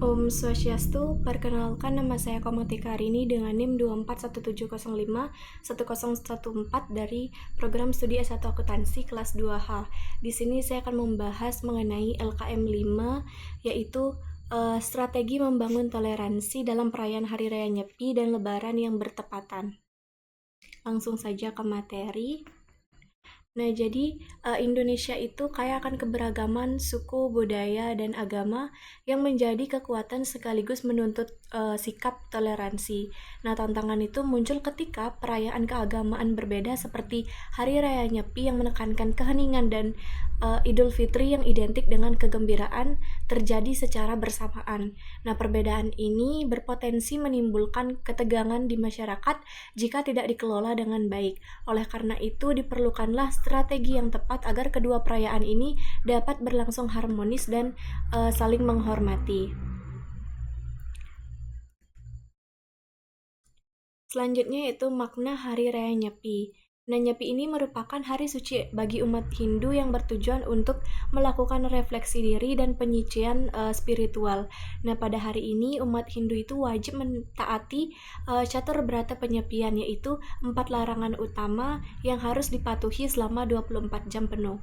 Om Swastiastu, perkenalkan nama saya Komatika Rini dengan NIM 2417051014 dari program studi S1 Akuntansi kelas 2H. Di sini saya akan membahas mengenai LKM 5, yaitu strategi membangun toleransi dalam perayaan Hari Raya Nyepi dan Lebaran yang bertepatan. Langsung saja ke materi. Nah, jadi Indonesia itu kaya akan keberagaman suku, budaya, dan agama yang menjadi kekuatan sekaligus menuntut sikap toleransi. Nah, tantangan itu muncul ketika perayaan keagamaan berbeda seperti Hari Raya Nyepi yang menekankan keheningan dan Idul Fitri yang identik dengan kegembiraan terjadi secara bersamaan. Nah, perbedaan ini berpotensi menimbulkan ketegangan di masyarakat jika tidak dikelola dengan baik. Oleh karena itu, diperlukanlah strategi yang tepat agar kedua perayaan ini dapat berlangsung harmonis dan saling menghormati. Selanjutnya yaitu makna Hari Raya Nyepi. Nah, Nyepi ini merupakan hari suci bagi umat Hindu yang bertujuan untuk melakukan refleksi diri dan penyucian spiritual. Nah, pada hari ini umat Hindu itu wajib mentaati catur berata penyepian, yaitu 4 larangan utama yang harus dipatuhi selama 24 jam penuh.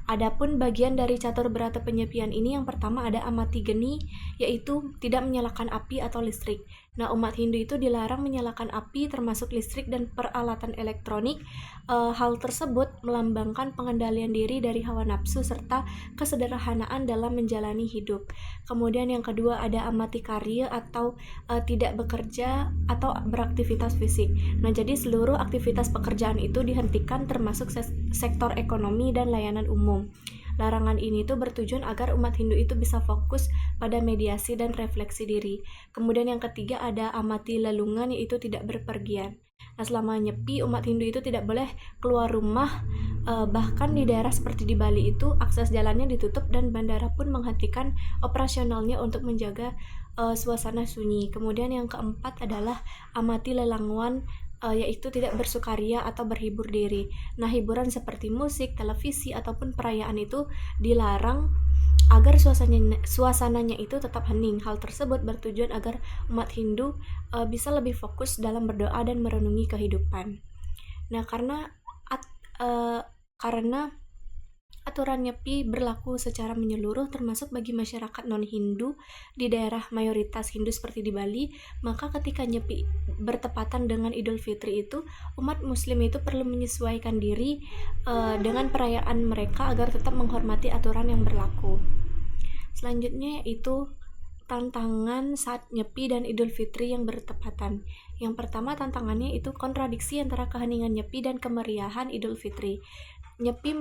Adapun bagian dari catur berata penyepian ini yang pertama ada amati geni, yaitu tidak menyalakan api atau listrik. Nah, umat Hindu itu dilarang menyalakan api termasuk listrik dan peralatan elektronik. Hal tersebut melambangkan pengendalian diri dari hawa nafsu serta kesederhanaan dalam menjalani hidup. Kemudian yang kedua ada amati karya atau tidak bekerja atau beraktivitas fisik. Nah, jadi seluruh aktivitas pekerjaan itu dihentikan termasuk sektor ekonomi dan layanan umum. Larangan ini tuh bertujuan agar umat Hindu itu bisa fokus pada mediasi dan refleksi diri. Kemudian yang ketiga ada amati lelungan, yaitu tidak berpergian. Nah, selama Nyepi umat Hindu itu tidak boleh keluar rumah, bahkan di daerah seperti di Bali itu akses jalannya ditutup dan bandara pun menghentikan operasionalnya untuk menjaga suasana sunyi. Kemudian yang keempat adalah amati lelangwan, yaitu tidak bersukaria atau berhibur diri. Nah, hiburan seperti musik, televisi, ataupun perayaan itu dilarang agar suasananya itu tetap hening. Hal tersebut bertujuan agar umat Hindu bisa lebih fokus dalam berdoa dan merenungi kehidupan. Nah, karena aturan Nyepi berlaku secara menyeluruh termasuk bagi masyarakat non-Hindu di daerah mayoritas Hindu seperti di Bali, maka ketika Nyepi bertepatan dengan Idul Fitri itu, umat Muslim itu perlu menyesuaikan diri dengan perayaan mereka agar tetap menghormati aturan yang berlaku. Selanjutnya yaitu tantangan saat Nyepi dan Idul Fitri yang bertepatan. Yang pertama tantangannya itu kontradiksi antara keheningan Nyepi dan kemeriahan Idul Fitri. Nyepi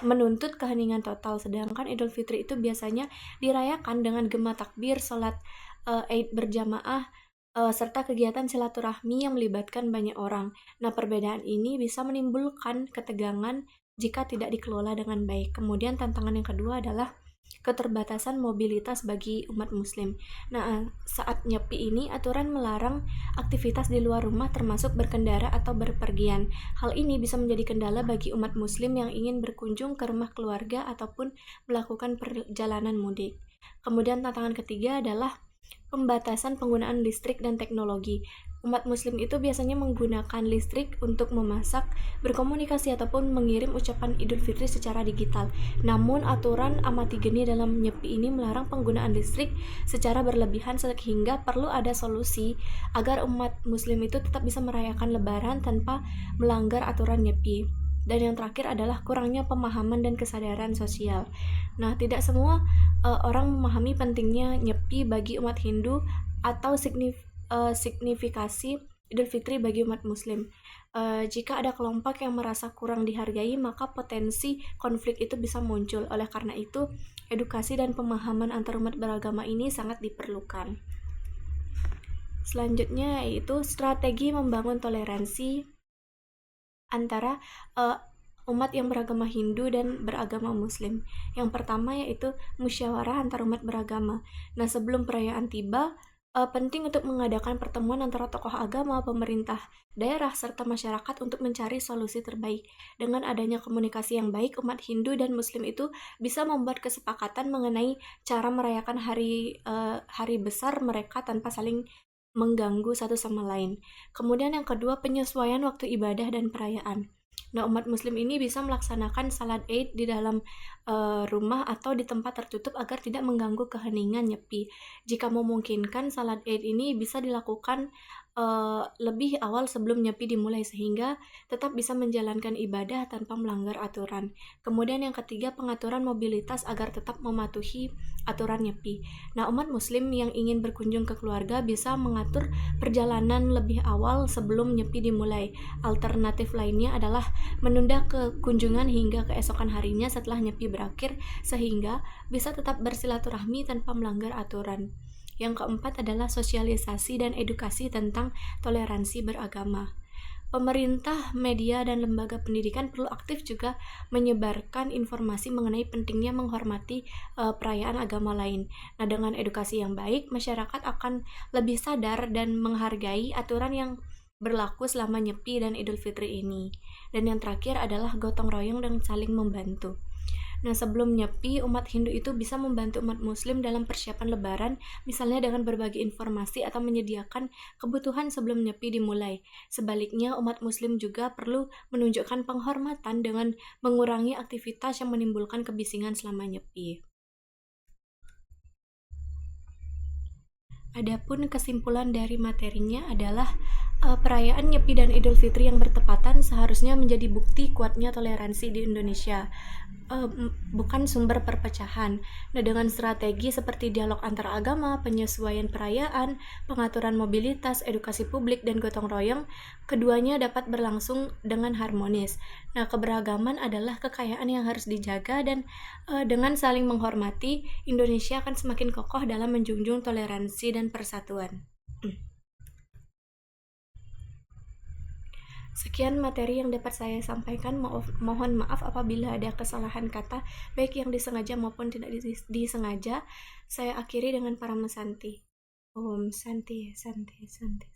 menuntut keheningan total, sedangkan Idul Fitri itu biasanya dirayakan dengan gema takbir, sholat Id berjamaah, serta kegiatan silaturahmi yang melibatkan banyak orang. Nah, perbedaan ini bisa menimbulkan ketegangan jika tidak dikelola dengan baik. Kemudian tantangan yang kedua adalah keterbatasan mobilitas bagi umat Muslim. Nah, saat Nyepi ini aturan melarang aktivitas di luar rumah termasuk berkendara atau berpergian. Hal ini bisa menjadi kendala bagi umat Muslim yang ingin berkunjung ke rumah keluarga ataupun melakukan perjalanan mudik. Kemudian tantangan ketiga adalah pembatasan penggunaan listrik dan teknologi. Umat Muslim itu biasanya menggunakan listrik untuk memasak, berkomunikasi, ataupun mengirim ucapan Idul Fitri secara digital. Namun, aturan amati geni dalam Nyepi ini melarang penggunaan listrik secara berlebihan sehingga perlu ada solusi agar umat Muslim itu tetap bisa merayakan Lebaran tanpa melanggar aturan Nyepi. Dan yang terakhir adalah kurangnya pemahaman dan kesadaran sosial. Nah, tidak semua orang memahami pentingnya Nyepi bagi umat Hindu atau signifikasi Idul Fitri bagi umat Muslim. Jika ada kelompok yang merasa kurang dihargai, maka potensi konflik itu bisa muncul. Oleh karena itu, edukasi dan pemahaman antar umat beragama ini sangat diperlukan. Selanjutnya yaitu strategi membangun toleransi antara umat yang beragama Hindu dan beragama Muslim. Yang pertama yaitu musyawarah antar umat beragama. Nah, sebelum perayaan tiba, penting untuk mengadakan pertemuan antara tokoh agama, pemerintah daerah, serta masyarakat untuk mencari solusi terbaik. Dengan adanya komunikasi yang baik, umat Hindu dan Muslim itu bisa membuat kesepakatan mengenai cara merayakan hari besar mereka tanpa saling mengganggu satu sama lain. Kemudian yang kedua, penyesuaian waktu ibadah dan perayaan. Nah, umat Muslim ini bisa melaksanakan salat Id di dalam rumah atau di tempat tertutup agar tidak mengganggu keheningan nyepi. Jika memungkinkan, salat Id ini bisa dilakukan lebih awal sebelum nyepi dimulai sehingga tetap bisa menjalankan ibadah tanpa melanggar aturan. Kemudian yang ketiga, pengaturan mobilitas agar tetap mematuhi aturan nyepi. Nah, umat Muslim yang ingin berkunjung ke keluarga bisa mengatur perjalanan lebih awal sebelum nyepi dimulai. Alternatif lainnya adalah menunda kunjungan hingga keesokan harinya setelah nyepi berakhir sehingga bisa tetap bersilaturahmi tanpa melanggar aturan. Yang keempat adalah sosialisasi dan edukasi tentang toleransi beragama. Pemerintah, media, dan lembaga pendidikan perlu aktif juga menyebarkan informasi mengenai pentingnya menghormati perayaan agama lain. Nah, dengan edukasi yang baik, masyarakat akan lebih sadar dan menghargai aturan yang berlaku selama Nyepi dan Idul Fitri ini. Dan yang terakhir adalah gotong royong dan saling membantu. Nah, sebelum Nyepi, umat Hindu itu bisa membantu umat Muslim dalam persiapan Lebaran, misalnya dengan berbagi informasi atau menyediakan kebutuhan sebelum Nyepi dimulai. Sebaliknya, umat Muslim juga perlu menunjukkan penghormatan dengan mengurangi aktivitas yang menimbulkan kebisingan selama Nyepi. Adapun kesimpulan dari materinya adalah perayaan Nyepi dan Idul Fitri yang bertepatan seharusnya menjadi bukti kuatnya toleransi di Indonesia, bukan sumber perpecahan. Nah, dengan strategi seperti dialog antar agama, penyesuaian perayaan, pengaturan mobilitas, edukasi publik, dan gotong royong, keduanya dapat berlangsung dengan harmonis. Nah, keberagaman adalah kekayaan yang harus dijaga dan dengan saling menghormati, Indonesia akan semakin kokoh dalam menjunjung toleransi dan persatuan. Sekian materi yang dapat saya sampaikan. Mohon maaf apabila ada kesalahan kata, baik yang disengaja maupun tidak disengaja. Saya akhiri dengan para mesanti. Om Santi, Santi, Santi.